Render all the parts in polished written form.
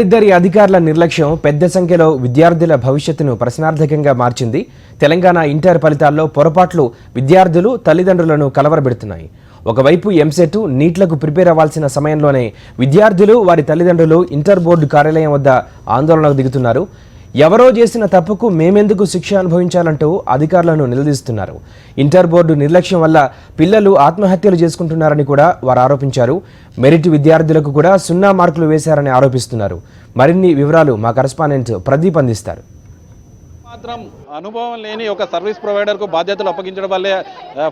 ఇద్దరి అధికారుల నిర్లక్ష్యం పెద్ద సంఖ్యలో విద్యార్థుల భవిష్యత్తును ప్రశ్నార్థకంగా మార్చింది. తెలంగాణ ఇంటర్ ఫలితాల్లో పొరపాట్లు విద్యార్థులు తల్లిదండ్రులను కలవరబెడుతున్నాయి. ఒకవైపు ఎంసెట్ నీట్లకు ప్రిపేర్ అవ్వాల్సిన సమయంలోనే విద్యార్థులు వారి తల్లిదండ్రులు ఇంటర్ బోర్డు కార్యాలయం వద్ద ఆందోళనకు దిగుతున్నారు. ఎవరో చేసిన తప్పుకు మేమెందుకు శిక్ష అనుభవించాలంటూ అధికారులను నిలదీస్తున్నారు. ఇంటర్ బోర్డు నిర్లక్ష్యం వల్ల పిల్లలు ఆత్మహత్యలు చేసుకుంటున్నారని కూడా వారు ఆరోపించారు. మెరిట్ విద్యార్థులకు కూడా 0 మార్కులు వేశారని ఆరోపిస్తున్నారు. మరిన్ని వివరాలు మా కరెస్పాండెంట్ ప్రదీప్ అందిస్తారు. మాత్రం అనుభవం లేని ఒక సర్వీస్ ప్రొవైడర్కు బాధ్యతలు అప్పగించడం వల్లే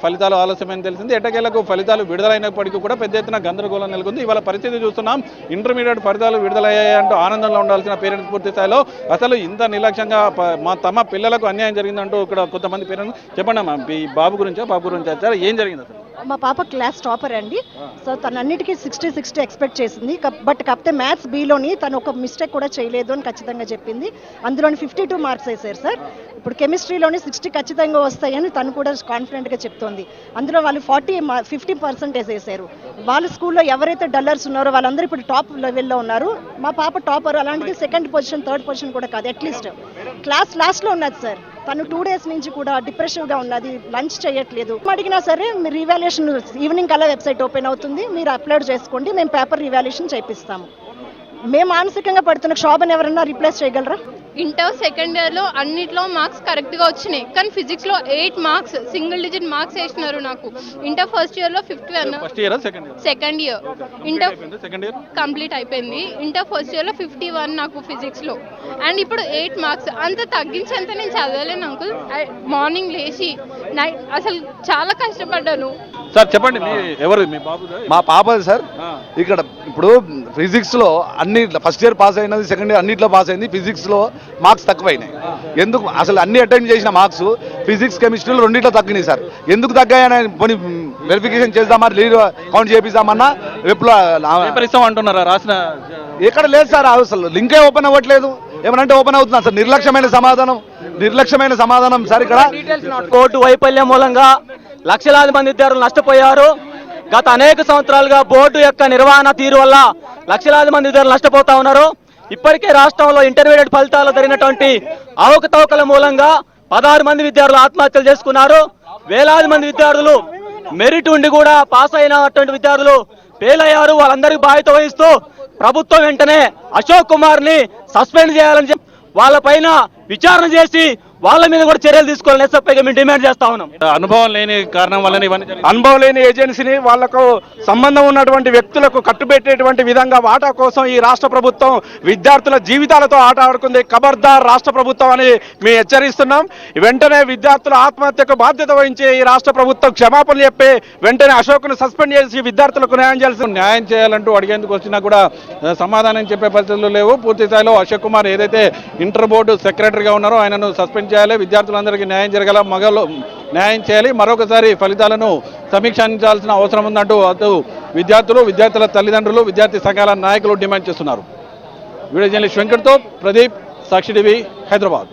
ఫలితాలు ఆలస్యమని తెలిసింది. ఎట్టకేలకు ఫలితాలు విడుదలైనప్పటికీ కూడా పెద్ద ఎత్తున గందరగోళం నెలకొంది. ఇవాళ పరిస్థితి చూస్తున్నాం. ఇంటర్మీడియట్ ఫలితాలు విడుదలయ్యాయంటూ ఆనందంలో ఉండాల్సిన పేరెంట్స్ పూర్తి స్థాయిలో అసలు ఇంత నిర్లక్ష్యంగా తమ పిల్లలకు అన్యాయం జరిగిందంటూ ఇక్కడ కొంతమంది పేరెంట్స్ చెప్పండి అమ్మా, ఈ బాబు గురించి వచ్చారు, ఏం జరిగింది అసలు? మా పాప క్లాస్ టాపర్ అండి. సో తను అన్నిటికీ 60 ఎక్స్పెక్ట్ చేసింది. బట్ కాకపోతే మ్యాథ్స్ బీలోని తను ఒక మిస్టేక్ కూడా చేయలేదు అని ఖచ్చితంగా చెప్పింది. అందులోని 52 మార్క్స్ వేశారు సార్. ఇప్పుడు కెమిస్ట్రీలోని 60 ఖచ్చితంగా వస్తాయని తను కూడా కాన్ఫిడెంట్గా చెప్తోంది. అందులో వాళ్ళు 50% వేశారు. వాళ్ళ స్కూల్లో ఎవరైతే డల్లర్స్ ఉన్నారో వాళ్ళందరూ ఇప్పుడు టాప్ లెవెల్లో ఉన్నారు. మా పాప టాపర్, అలాంటిది 2nd పొజిషన్ 3rd పొజిషన్ కూడా కాదు, అట్లీస్ట్ క్లాస్ లాస్ట్లో ఉన్నది సార్. తను 2 డేస్ నుంచి కూడా డిప్రెసివ్గా ఉన్నది, లంచ్ చేయట్లేదు. అడిగినా సరే మీరు రివాల్యుయేషన్ ఈవినింగ్ కల్లా వెబ్సైట్ ఓపెన్ అవుతుంది, మీరు అప్లోడ్ చేసుకోండి, మేము పేపర్ రివాల్యుయేషన్ చేపిస్తాము. మేము మానసికంగా పడుతున్న క్షోభను ఎవరన్నా రిప్లేస్ చేయగలరా? ఇంటర్ సెకండ్ ఇయర్లో అన్నిట్లో మార్క్స్ కరెక్ట్గా వచ్చినాయి, కానీ ఫిజిక్స్లో 8 మార్క్స్ సింగిల్ డిజిట్ మార్క్స్ వేసినారు నాకు. ఇంటర్ ఫస్ట్ ఇయర్లో 51, సెకండ్ ఇయర్ ఇంటర్ కంప్లీట్ అయిపోయింది. ఇంటర్ ఫస్ట్ ఇయర్లో 51 నాకు ఫిజిక్స్లో. అండ్ ఇప్పుడు 8 మార్క్స్ అంత తగ్గించేంత నేను చదవలేను అంకుల్. మార్నింగ్ లేచి నైట్ అసలు చాలా కష్టపడ్డాను సార్. చెప్పండి, ఎవరు మీ బాబు? మా పాపది సార్. ఇక్కడ ఇప్పుడు ఫిజిక్స్లో అన్ని ఫస్ట్ ఇయర్ పాస్ అయినది, సెకండ్ ఇయర్ అన్నింటిలో పాస్ అయింది. ఫిజిక్స్లో మార్క్స్ తక్కువైనాయి. ఎందుకు అసలు అన్ని అటెండ్ చేసిన మార్క్స్ ఫిజిక్స్ కెమిస్ట్రీలో రెండింటిలో తగ్గినాయి సార్. ఎందుకు తగ్గాయని పోనీ వెరిఫికేషన్ చేద్దామా, లీడ్ కౌంట్ చేపిద్దామన్నా ఎప్పుడు అంటున్నారా? రాసిన ఎక్కడ లేదు సార్. అసలు లింకే ఓపెన్ అవ్వట్లేదు. ఏమనంటే ఓపెన్ అవుతుంది సార్. నిర్లక్ష్యమైన సమాధానం సార్. ఇక్కడ కోర్టు వైఫల్యం మూలంగా లక్షలాది మంది విద్యార్థులు నష్టపోయారు. గత అనేక సంవత్సరాలుగా బోర్డు యొక్క నిర్వహణ తీరు వల్ల లక్షలాది మంది విద్యార్థులు నష్టపోతా ఉన్నారు. ఇప్పటికే రాష్ట్రంలో ఇంటర్మీడియట్ ఫలితాలు జరిగినటువంటి అవకతవకల మూలంగా 16 మంది విద్యార్థులు ఆత్మహత్యలు చేసుకున్నారు. వేలాది మంది విద్యార్థులు మెరిట్ ఉండి కూడా పాస్ అయినటువంటి విద్యార్థులు ఫెయిల్ అయ్యారు. వాళ్ళందరికీ బాధ్యత వహిస్తూ ప్రభుత్వం వెంటనే అశోక్ కుమార్ ని సస్పెండ్ చేయాలని చెప్పి వాళ్ళపైన విచారణ చేసి వాళ్ళ మీద కూడా చర్యలు తీసుకోవాలని ఎస్ఎఫ్ఐగా మేము డిమాండ్ చేస్తా ఉన్నాం. అనుభవం లేని కారణం వల్ల ఇవన్నీ అనుభవం లేని ఏజెన్సీని వాళ్లకు సంబంధం ఉన్నటువంటి వ్యక్తులకు కట్టుబెట్టేటువంటి విధంగా వాటా కోసం ఈ రాష్ట్ర ప్రభుత్వం విద్యార్థుల జీవితాలతో ఆట ఆడుకుంది. ఖబర్దార్ రాష్ట్ర ప్రభుత్వం అని మేము హెచ్చరిస్తున్నాం. వెంటనే విద్యార్థుల ఆత్మహత్యకు బాధ్యత వహించి ఈ రాష్ట్ర ప్రభుత్వం క్షమాపణలు చెప్పి వెంటనే అశోక్ను సస్పెండ్ చేసి విద్యార్థులకు న్యాయం చేయాలంటూ అడిగేందుకు వచ్చినా కూడా సమాధానం చెప్పే పరిస్థితులు లేవు. పూర్తి స్థాయిలో అశోక్ కుమార్ ఏదైతే ఇంటర్ బోర్డు సెక్రటరీగా ఉన్నారో ఆయనను సస్పెండ్ చేయాలి, విద్యార్థులందరికీ న్యాయం జరగాల, న్యాయం చేయాలి, మరొకసారి ఫలితాలను సమీక్షించాల్సిన అవసరం ఉందంటూ అటు విద్యార్థులు, విద్యార్థుల తల్లిదండ్రులు, విద్యార్థి సంఘాల నాయకులు డిమాండ్ చేస్తున్నారు. వీడియో జర్నలిస్ట్ వెంకట్తో ప్రదీప్, సాక్షి టీవీ, హైదరాబాద్.